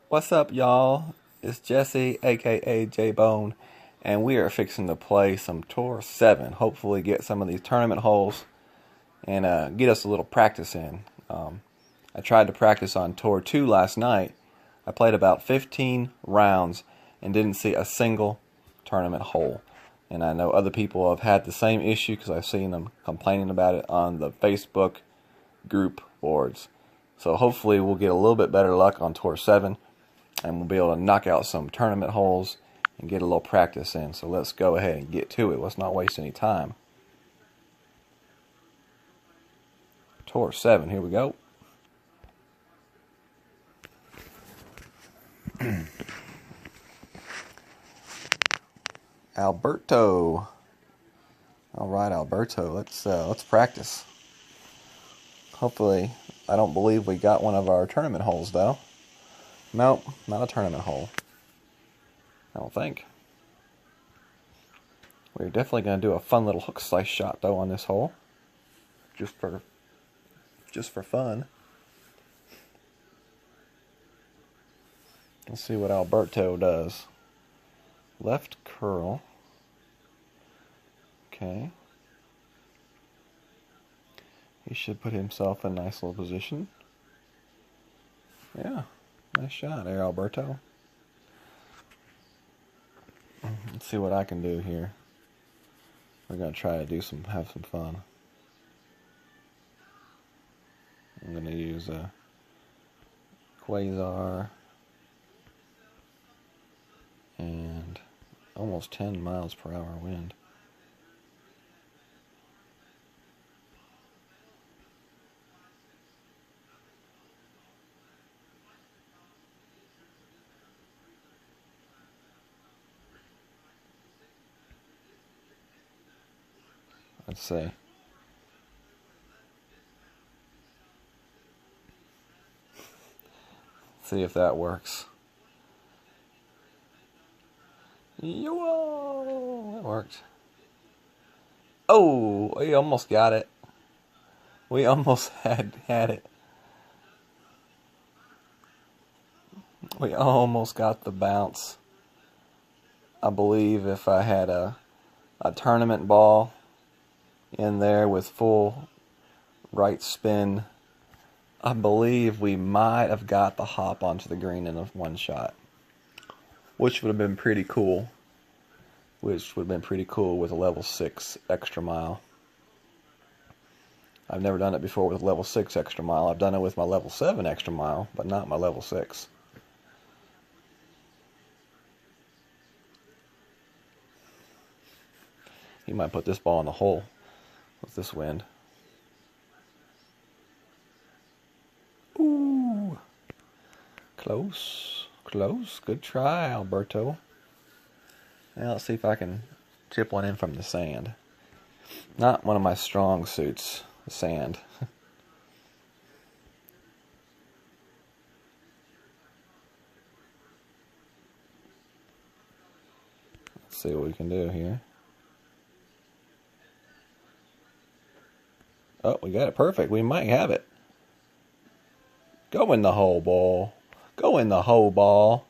What's up, y'all? It's Jesse, aka J Bone, and we are fixing to play some Tour 7. Hopefully, get some of these tournament holes and get us a little practice in. I tried to practice on Tour 2 last night. I played about 15 rounds and didn't see a single tournament hole. And I know other people have had the same issue because I've seen them complaining about it on the Facebook group boards. So hopefully we'll get a little bit better luck on Tour 7 and we'll be able to knock out some tournament holes and get a little practice in. So let's go ahead and get to it. Let's not waste any time. Tour 7, here we go. Alberto. All right, Alberto. Let's practice. Hopefully, I don't believe we got one of our tournament holes though. Nope, not a tournament hole. I don't think. We're definitely going to do a fun little hook slice shot though on this hole, just for fun. Let's see what Alberto does. Left curl. Okay. He should put himself in a nice little position. Yeah, nice shot there, Alberto. Let's see what I can do here. We're gonna try to have some fun. I'm gonna use a quasar and almost 10 miles per hour wind. Let's see. See if that works. Yo, that worked. Oh, we almost got it. We almost had it. We almost got the bounce. I believe if I had a tournament ball in there with full right spin, I believe we might have got the hop onto the green in a one shot, which would have been pretty cool. With a level 6 extra mile. I've never done it before with level 6 extra mile. I've done it with my level 7 extra mile, but not my level 6. He might put this ball in the hole with this wind. Ooh. Close. Close. Good try, Alberto. Now let's see if I can chip one in from the sand. Not one of my strong suits, the sand. Let's see what we can do here. Oh, we got it perfect. We might have it. Go in the hole, ball. Go in the hole, ball.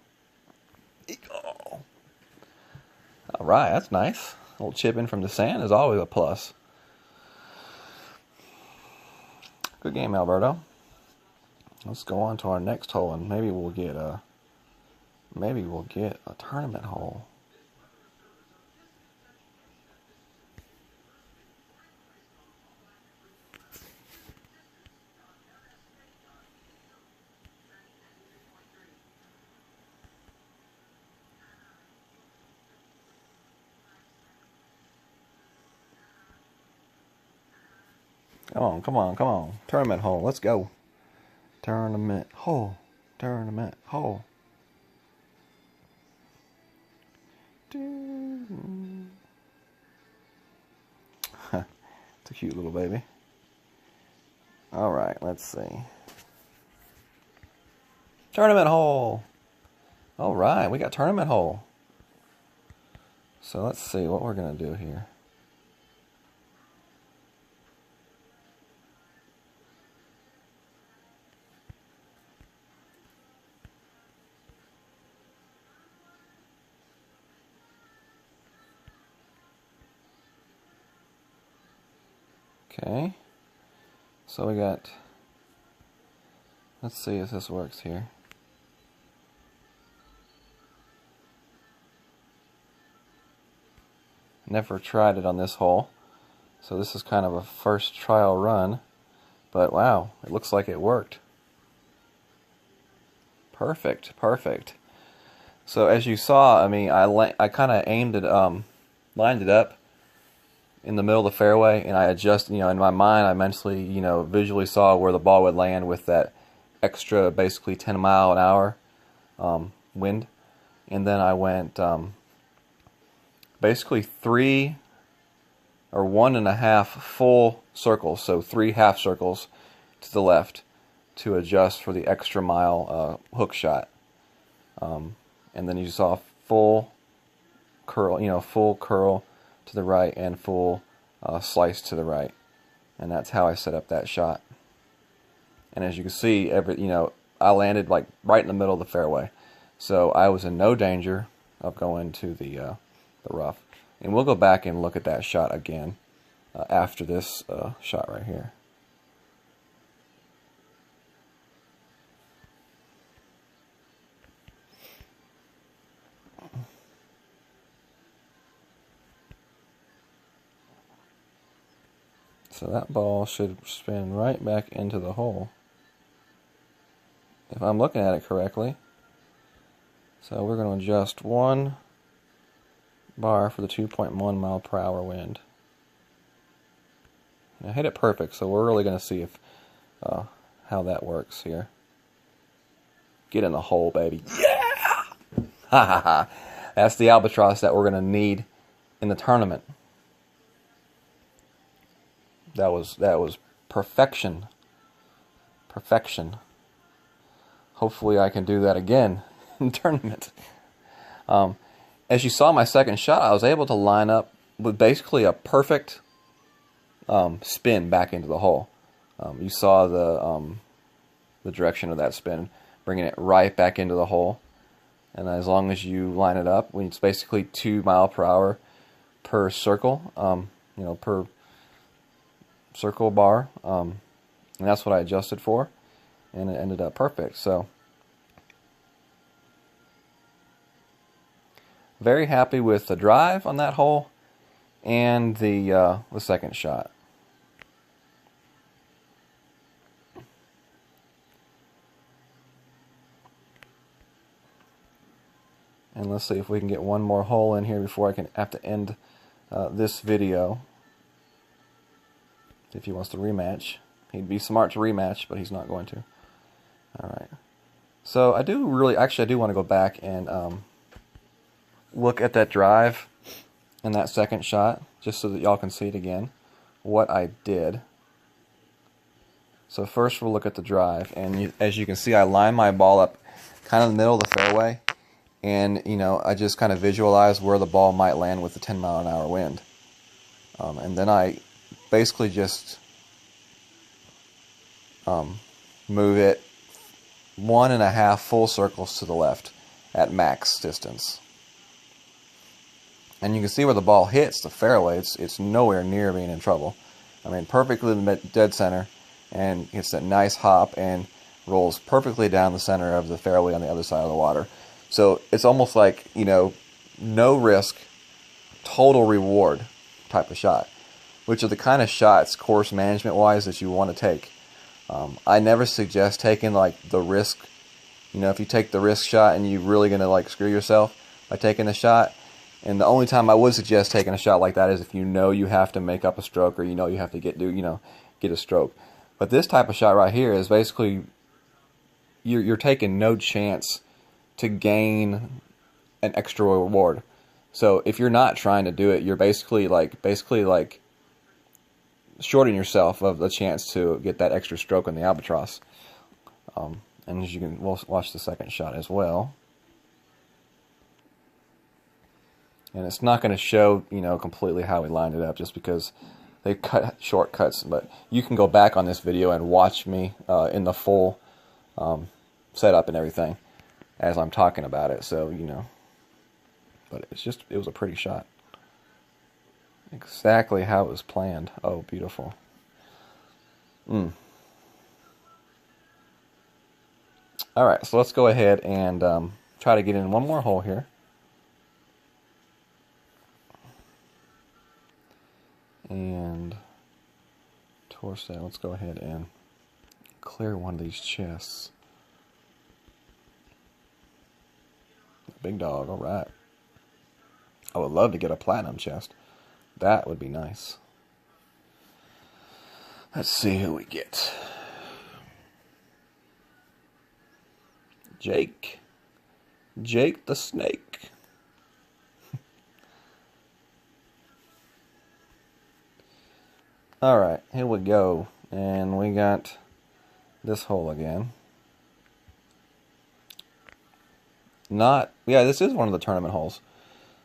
All right, that's nice. A little chip in from the sand is always a plus. Good game, Alberto. Let's go on to our next hole, and maybe we'll get a tournament hole. Come on, come on, come on. Tournament hole, let's go. Tournament hole. Tournament hole. It's a cute little baby. Alright, let's see. Tournament hole. Alright, we got tournament hole. So let's see what we're going to do here. Okay, so we got, let's see if this works here. Never tried it on this hole, so this is kind of a first trial run, but wow, it looks like it worked. Perfect, perfect. So as you saw, I mean, I kind of aimed it, lined it up in the middle of the fairway, and I adjusted, you know, in my mind I mentally, you know, visually saw where the ball would land with that extra basically 10-mile-an-hour wind, and then I went basically 3 or 1.5 full circles, so 3 half circles to the left to adjust for the extra mile hook shot. And then you saw full curl, you know, full curl to the right and full slice to the right, and that's how I set up that shot. And as you can see, I landed like right in the middle of the fairway, so I was in no danger of going to the rough. And we'll go back and look at that shot again after this shot right here. So that ball should spin right back into the hole, if I'm looking at it correctly. So we're going to adjust 1 bar for the 2.1 mile per hour wind. And I hit it perfect, so we're really going to see if how that works here. Get in the hole, baby. Yeah! Ha ha ha. That's the albatross that we're going to need in the tournament. That was perfection. Perfection. Hopefully I can do that again in tournament. As you saw my second shot, I was able to line up with basically a perfect spin back into the hole. You saw the direction of that spin, bringing it right back into the hole. And as long as you line it up, it's basically 2 miles per hour per circle, you know, per circle bar, and that's what I adjusted for, and it ended up perfect. So very happy with the drive on that hole and the second shot. And let's see if we can get one more hole in here before I have to end this video. If he wants to rematch. He'd be smart to rematch, but he's not going to. Alright. So I do want to go back and look at that drive and that second shot, just so that y'all can see it again, what I did. So first we'll look at the drive, and as you can see, I lined my ball up kind of in the middle of the fairway, and you know, I just kind of visualized where the ball might land with the 10-mile-an-hour wind. And then I basically just move it 1.5 full circles to the left at max distance. And you can see where the ball hits the fairway. It's nowhere near being in trouble. I mean, perfectly in the dead center, and it's that nice hop and rolls perfectly down the center of the fairway on the other side of the water. So it's almost like, you know, no risk, total reward type of shot, which are the kind of shots, course management wise, that you want to take. I never suggest taking like the risk. You know, if you take the risk shot and you're really gonna like screw yourself by taking the shot. And the only time I would suggest taking a shot like that is if you know you have to make up a stroke, or you know you have to get a stroke. But this type of shot right here is basically you're taking no chance to gain an extra reward. So if you're not trying to do it, you're basically like shorting yourself of the chance to get that extra stroke on the albatross. And as you can watch the second shot as well. And it's not going to show, you know, completely how we lined it up, just because they cut shortcuts. But you can go back on this video and watch me in the full setup and everything as I'm talking about it. So, you know, but it was a pretty shot. Exactly how it was planned. Oh, beautiful. Alright, so let's go ahead and try to get in one more hole here. And towards that, let's go ahead and clear one of these chests. Big dog, alright. I would love to get a platinum chest. That would be nice. Let's see who we get. Jake. Jake the Snake. Alright, here we go. And we got this hole again. Yeah, this is one of the tournament holes.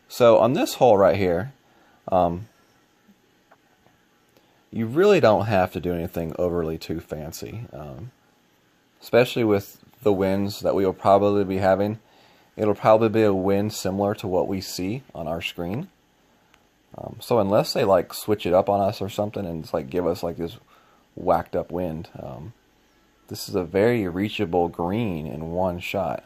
So on this hole right here, you really don't have to do anything overly too fancy. Especially with the winds that we will probably be having. It'll probably be a wind similar to what we see on our screen. So unless they like switch it up on us or something and it's like give us like this whacked up wind, this is a very reachable green in one shot.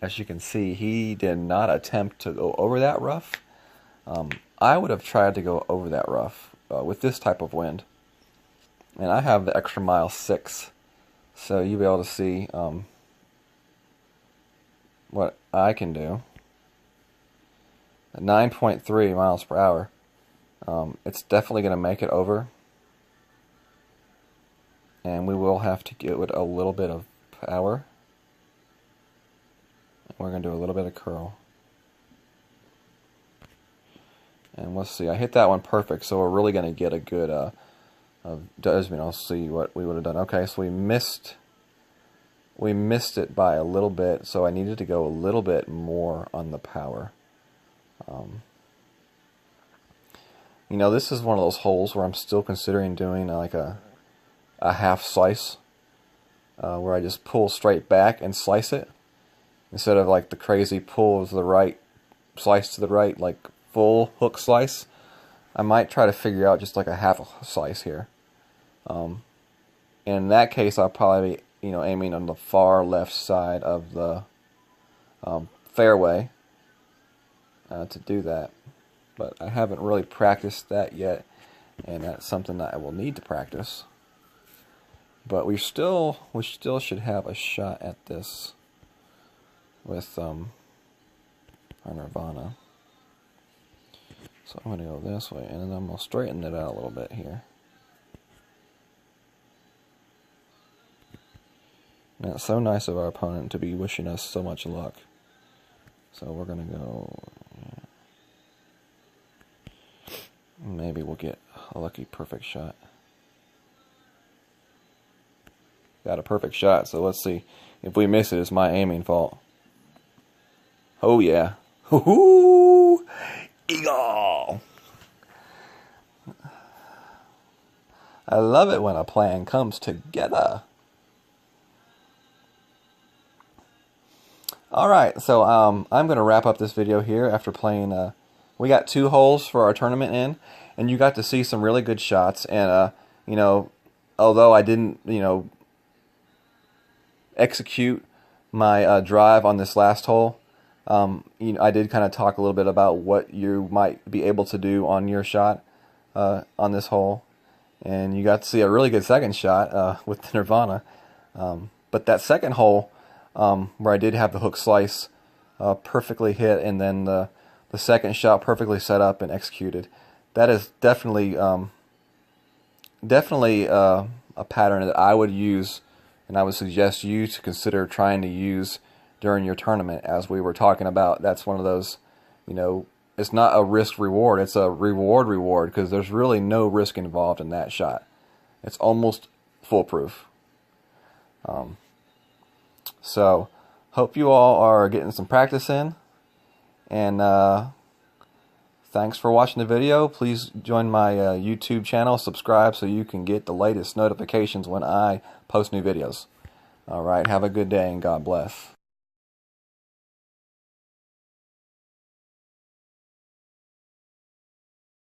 As you can see, he did not attempt to go over that rough. I would have tried to go over that rough with this type of wind. And I have the extra mile 6, so you'll be able to see what I can do. At 9.3 miles per hour. It's definitely going to make it over. And we will have to give it a little bit of power. We're going to do a little bit of curl. And let's see, I hit that one perfect, so we're really going to get a good I'll see what we would have done. Okay, so we missed it by a little bit, so I needed to go a little bit more on the power. You know, this is one of those holes where I'm still considering doing like a half slice, where I just pull straight back and slice it, instead of like the crazy pull to the right, slice to the right, like full hook slice. I might try to figure out just like a half a slice here. And in that case, I'll probably be, aiming on the far left side of the fairway to do that. But I haven't really practiced that yet, and that's something that I will need to practice. But we still should have a shot at this with our Nirvana. So I'm going to go this way, and then I'm going to straighten it out a little bit here. Now, it's so nice of our opponent to be wishing us so much luck. So we're going to go... Maybe we'll get a lucky perfect shot. Got a perfect shot, so let's see. If we miss it, it's my aiming fault. Oh yeah. Hoo-hoo! Eagle! I love it when a plan comes together. Alright, so I'm going to wrap up this video here after playing... we got 2 holes for our tournament in, and you got to see some really good shots. And, although I didn't, execute my drive on this last hole, I did kind of talk a little bit about what you might be able to do on your shot on this hole. And you got to see a really good second shot with the Nirvana. But that second hole, where I did have the hook slice perfectly hit, and then the second shot perfectly set up and executed, that is definitely a pattern that I would use, and I would suggest you to consider trying to use during your tournament. As we were talking about, that's one of those, it's not a risk reward, it's a reward because there's really no risk involved in that shot. It's almost foolproof. So hope you all are getting some practice in. And thanks for watching the video. Please join my YouTube channel, subscribe so you can get the latest notifications when I post new videos. Alright, have a good day and God bless.